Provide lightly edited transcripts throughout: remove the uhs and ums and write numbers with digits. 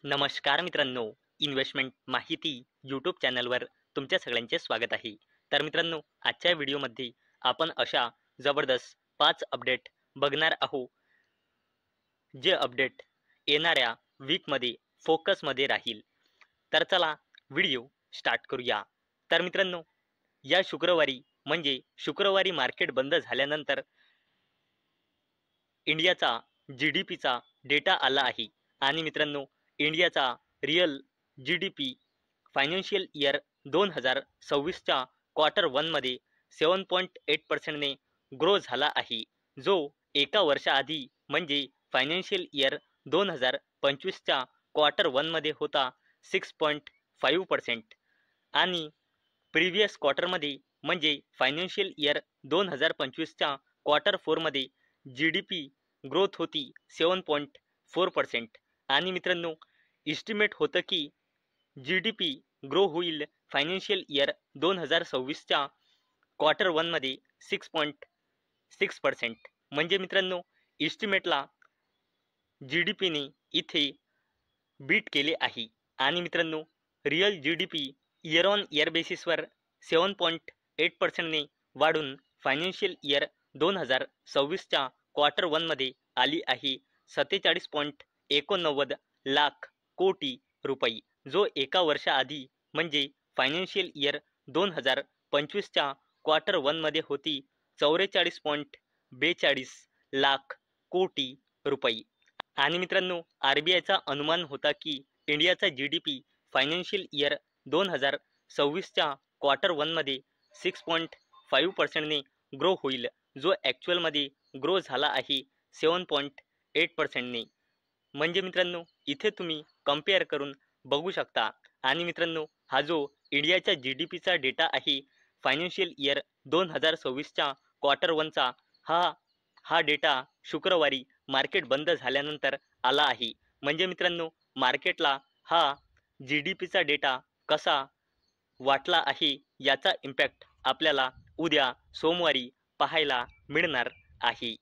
नमस्कार मित्रांनो, इन्व्हेस्टमेंट माहिती यूट्यूब चॅनलवर तुमच्या सगळ्यांचे स्वागत आहे. तर मित्रांनो, आजच्या व्हिडिओमध्ये आपण अशा जबरदस्त 5 अपडेट बघणार आहोत, जे अपडेट येणाऱ्या वीकमध्ये फोकसमध्ये राहील. तर चला व्हिडिओ स्टार्ट करूया. तर मित्रांनो, या शुक्रवारी म्हणजे शुक्रवारी मार्केट बंद झाल्यानंतर इंडियाचा GDPचा डेटा आला आहे आणि मित्रांनो, इंडियाचा रिअल GDP फायनान्शियल इयर 2026च्या क्वार्टर वनमध्ये 7.8%ने ग्रो झाला आहे, जो एका वर्षाआधी म्हणजे फायनान्शियल इयर 2025च्या क्वार्टर वनमध्ये होता 6.5%. आणि प्रिव्हियस क्वार्टरमध्ये म्हणजे फायनान्शियल इयर 2025च्या क्वार्टर फोरमध्ये GDP ग्रोथ होती 7.4%. आणि मित्रांनो, इस्टिमेट होतं की GDP ग्रो होईल फायनान्शियल इयर 2026च्या क्वार्टर वनमध्ये 6.6%. म्हणजे मित्रांनो, इस्टिमेटला GDPने इथे बीट केले आहे. आणि मित्रांनो, real GDP year on year बेसिसवर 7.8%ने वाढून फायनान्शियल इयर 2026च्या क्वार्टर वनमध्ये आली आहे 47.89 लाख कोटी रुपये, जो एका वर्षाआधी म्हणजे फायनान्शियल इयर 2025च्या क्वार्टर वनमध्ये होती 44.42 लाख कोटी रुपये. आणि मित्रांनो, RBIचा अनुमान होता की इंडियाचा GDP फायनान्शियल इयर 2026च्या क्वार्टर वनमध्ये 6.5%ने ग्रो होईल, जो ॲक्च्युअलमध्ये ग्रो झाला आहे 7.8%ने. म्हणजे मित्रांनो, इथे तुम्ही कम्पेअर करून बघू शकता. आणि मित्रांनो, हा जो इंडियाच्या GDPचा डेटा आहे फायनान्शियल इयर 2026च्या क्वार्टर वनचा, हा डेटा शुक्रवारी मार्केट बंद झाल्यानंतर आला आहे. म्हणजे मित्रांनो, मार्केटला हा GDPचा डेटा कसा वाटला आहे याचा इम्पॅक्ट आपल्याला उद्या सोमवारी पाहायला मिळणार आहे.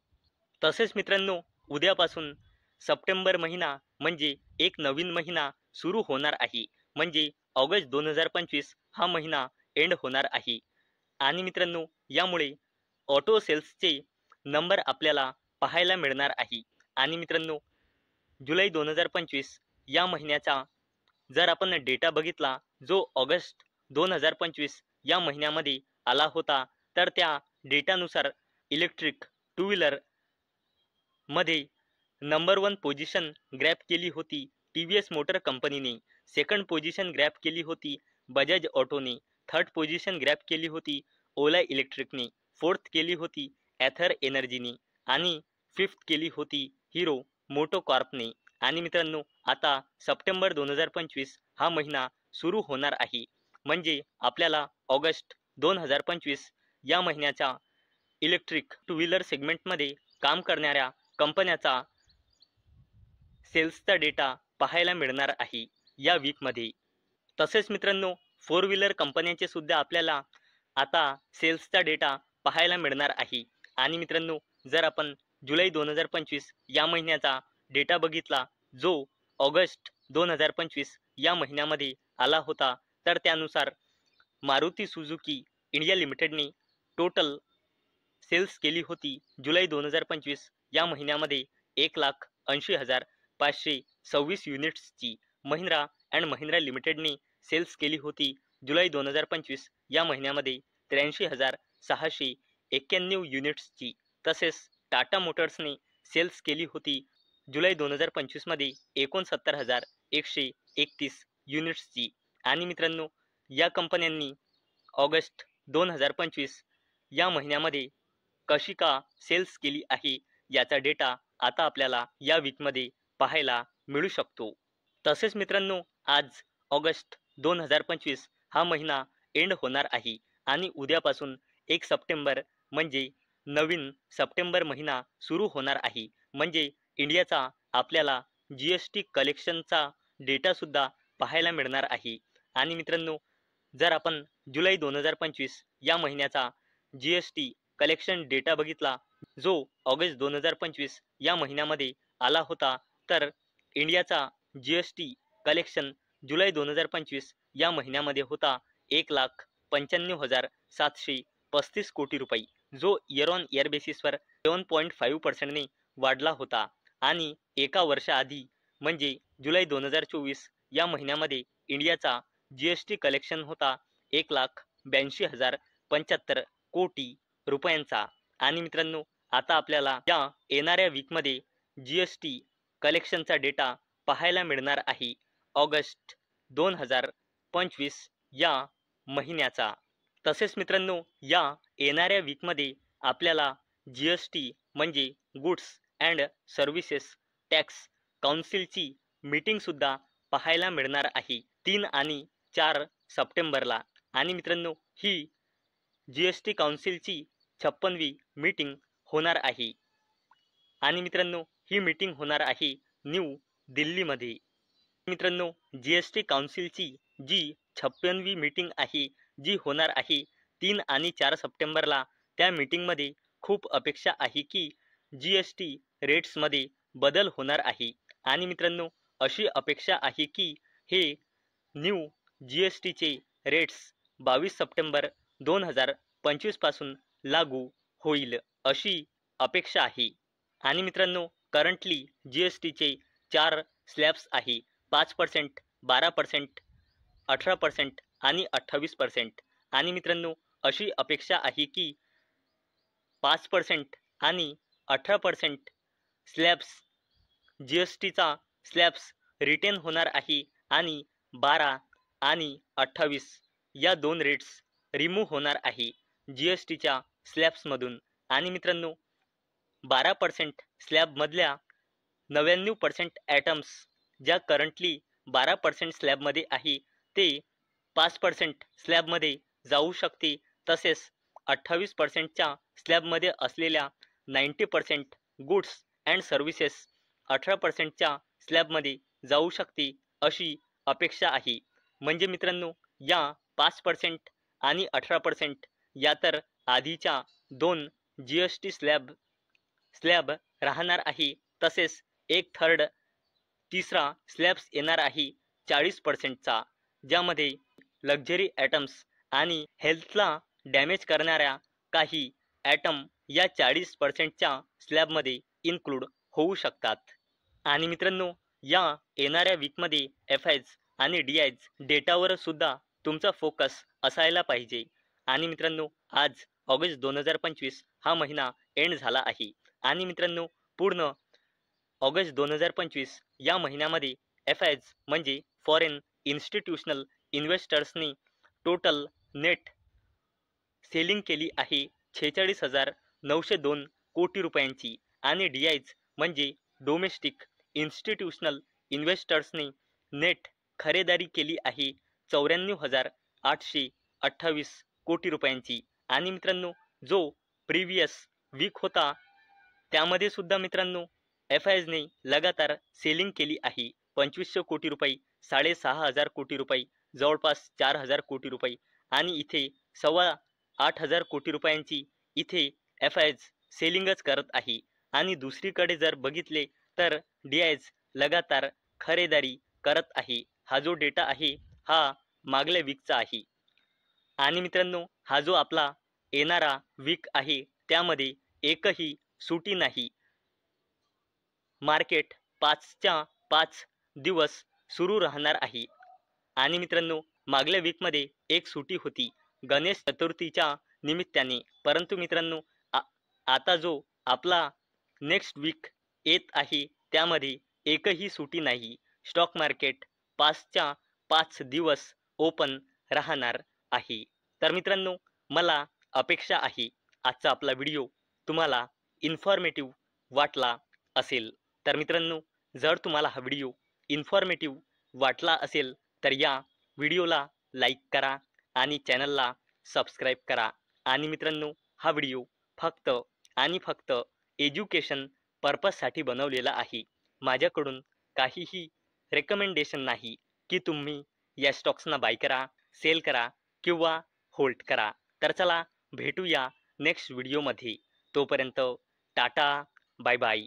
तसेच मित्रांनो, उद्यापासून सप्टेंबर महिना म्हणजे एक नवीन महिना सुरू होणार आहे. म्हणजे ऑगस्ट 2025 हा महिना एंड होणार आहे. आणि मित्रांनो, यामुळे ऑटो सेल्सचे नंबर आपल्याला पाहायला मिळणार आहे. आणि मित्रांनो, जुलै 2025 या महिन्याचा जर आपण डेटा बघितला, जो ऑगस्ट 2025 या महिन्यामध्ये आला होता, तर त्या डेटानुसार इलेक्ट्रिक टू व्हीलर मध्ये नंबर 1 पोझिशन ग्रॅब केली होती TVS मोटर कंपनीने, सेकंड पोझिशन ग्रॅब केली होती बजाज ऑटोने, थर्ड पोझिशन ग्रॅब केली होती ओला इलेक्ट्रिकने, फोर्थ केली होती ॲथर एनर्जीने आणि फिफ्थ केली होती हिरो मोटोकॉर्पने. आणि मित्रांनो, आता सप्टेंबर 2025 हा महिना सुरू होणार आहे. म्हणजे आपल्याला ऑगस्ट 2025 या महिन्याच्या इलेक्ट्रिक टू व्हीलर सेगमेंटमध्ये काम करणाऱ्या कंपन्याचा सेल्सचा डेटा पाहायला मिळणार आहे या वीकमध्ये. तसेच मित्रांनो, फोर व्हीलर कंपन्यांचे सुद्धा आपल्याला आता सेल्सचा डेटा पाहायला मिळणार आहे. आणि मित्रांनो, जर आपण जुलै 2025 या महिन्याचा डेटा बघितला, जो ऑगस्ट 2025 या महिन्यामध्ये आला होता, तर त्यानुसार मारुती सुझुकी इंडिया लिमिटेडने टोटल सेल्स केली होती जुलै 2025 या महिन्यामध्ये 1,80,526 युनिट्सची. महिंद्रा अँड महिंद्रा लिमिटेडने सेल्स केली होती जुलै 2025 या महिन्यामध्ये 83,691 युनिट्सची. तसेच टाटा मोटर्सने सेल्स केली होती जुलै 2025मध्ये 69,131 युनिट्सची. आणि मित्रांनो, या कंपन्यांनी ऑगस्ट 2025 या महिन्यामध्ये कशी का सेल्स केली आहे याचा डेटा आता आपल्याला या वीकमध्ये पाहायला मिळू शकतो. तसेच मित्रांनो, आज ऑगस्ट 2025 हा महिना एंड होणार आहे आणि उद्यापासून 1 सप्टेंबर म्हणजे नवीन सप्टेंबर महिना सुरू होणार आहे. म्हणजे इंडियाचा आपल्याला GST कलेक्शनचा डेटासुद्धा पाहायला मिळणार आहे. आणि मित्रांनो, जर आपण जुलै 2025 या महिन्याचा GST कलेक्शन डेटा बघितला, जो ऑगस्ट 2025 या महिन्यामध्ये आला होता, तर इंडियाचा GST कलेक्शन जुलै 2025 या महिन्यामध्ये होता 1,95,735 कोटी रुपये, जो इयर ऑन इयर बेसिसवर 7.5%ने वाढला होता. आणि एका वर्षाआधी म्हणजे जुलै 2024 या महिन्यामध्ये इंडियाचा GST कलेक्शन होता 1,82,075 कोटी रुपयांचा. आणि मित्रांनो, आता आपल्याला या येणाऱ्या वीकमध्ये GST कलेक्शनचा डेटा पाहायला मिळणार आहे ऑगस्ट 2025 या महिन्याचा. तसेच मित्रांनो, या येणाऱ्या वीकमध्ये आपल्याला GST म्हणजे गुड्स अँड सर्व्हिसेस टॅक्स काउन्सिलची मीटिंग सुद्धा पाहायला मिळणार आहे 3 आणि 4 सप्टेंबरला. आणि मित्रांनो, ही GST काउन्सिलची 56वी मीटिंग होणार आहे. आणि मित्रांनो, ही मीटिंग होणार आहे न्यू दिल्लीमध्ये. मित्रांनो, GST काउन्सिलची जी 56वी मीटिंग आहे, जी होणार आहे 3 आणि 4 सप्टेंबरला, त्या मीटिंगमध्ये खूप अपेक्षा आहे की GST रेट्समध्ये बदल होणार आहे. आणि मित्रांनो, अशी अपेक्षा आहे की हे न्यू GSTचे रेट्स 22 सप्टेंबर 2025 पासून लागू होईल अशी अपेक्षा आहे. आणि मित्रांनो, करंटली GSTचे 4 स्लॅब्स आहे 5%, 12%, 18% आणि 28%. आणि मित्रांनो, अशी अपेक्षा आहे की 5% आणि 18% स्लॅब्स GSTचा स्लॅब्स रिटेन होणार आहे आणि 12 आणि 28 या 2 रेट्स रिमूव्ह होणार आहे GSTच्या स्लॅब्समधून. आणि मित्रांनो, 12% स्लॅबमधल्या 99% ॲटम्स ज्या करंटली 12% स्लॅबमध्ये आहे ते 5% स्लॅबमध्ये जाऊ शकते. तसेच 28%च्या स्लॅबमध्ये असलेल्या 90% गुड्स अँड सर्व्हिसेस 18%च्या स्लॅबमध्ये जाऊ शकते अशी अपेक्षा आहे. म्हणजे मित्रांनो, या 5% आणि 18% या तर आधीच्या 2 GST स्लॅब राहणार आहे. तसेच 1/3 तिसरा स्लॅब्स येणार आहे 40%चा, ज्यामध्ये लक्झरी ॲटम्स आणि हेल्थला डॅमेज करणाऱ्या काही ॲटम या 40%च्या स्लॅबमध्ये इन्क्लूड होऊ शकतात. आणि मित्रांनो, या येणाऱ्या वीकमध्ये FIs आणि DIs डेटावर सुद्धा तुमचा फोकस असायला पाहिजे. आणि मित्रांनो, आज ऑगस्ट 2025 हा महिना एंड झाला आहे. आणि मित्रांनो, पूर्ण ऑगस्ट 2025 या महिन्यामध्ये FIs म्हणजे फॉरेन इन्स्टिट्यूशनल इन्व्हेस्टर्सनी टोटल नेट सेलिंग केली आहे 46,902 कोटी रुपयांची. आणि DIs म्हणजे डोमेस्टिक इन्स्टिट्यूशनल इन्व्हेस्टर्सनी नेट खरेदारी केली आहे 94,828 कोटी रुपयांची. आणि मित्रांनो, जो प्रिव्हियस वीक होता त्यामध्ये सुद्धा मित्रांनो FIsने लगातार सेलिंग केली आहे 2500 कोटी रुपये, 6,500 कोटी रुपये, जवळपास 4,000 कोटी रुपये. आणि इथे 8,25,000 कोटी रुपयांची इथे FIs सेलिंगच करत आहे. आणि दुसरीकडे जर बघितले तर DIs लगातार खरेदारी करत आहे. हा जो डेटा आहे हा मागल्या वीकचा आहे. आणि मित्रांनो, हा जो आपला येणारा वीक आहे त्यामध्ये एकही सुटी नाही. मार्केट 5च्या 5 दिवस सुरू राहणार आहे. आणि मित्रांनो, मागल्या वीकमध्ये एक सुटी होती गणेश चतुर्थीच्या निमित्ताने. परंतु मित्रांनो, आता जो आपला नेक्स्ट वीक येत आहे त्यामध्ये एकही सुटी नाही. स्टॉक मार्केट 5च्या 5 दिवस ओपन राहणार आहे. तर मित्रांनो, मला अपेक्षा आहे आजचा आपला व्हिडिओ तुम्हाला इन्फॉर्मेटिव्ह वाटला असेल. तर मित्रांनो, जर तुम्हाला हा व्हिडिओ इन्फॉर्मेटिव्ह वाटला असेल तर या व्हिडिओला लाईक करा आणि चॅनलला सबस्क्राईब करा. आणि मित्रांनो, हा व्हिडिओ फक्त आणि फक्त एज्युकेशन पर्पजसाठी बनवलेला आहे. माझ्याकडून काहीही रेकमेंडेशन नाही की तुम्ही या स्टॉक्सना बाय करा, सेल करा किंवा होल्ड करा. तर चला भेटूया नेक्स्ट व्हिडिओमध्ये. तोपर्यंत टाटा, बाय बाय.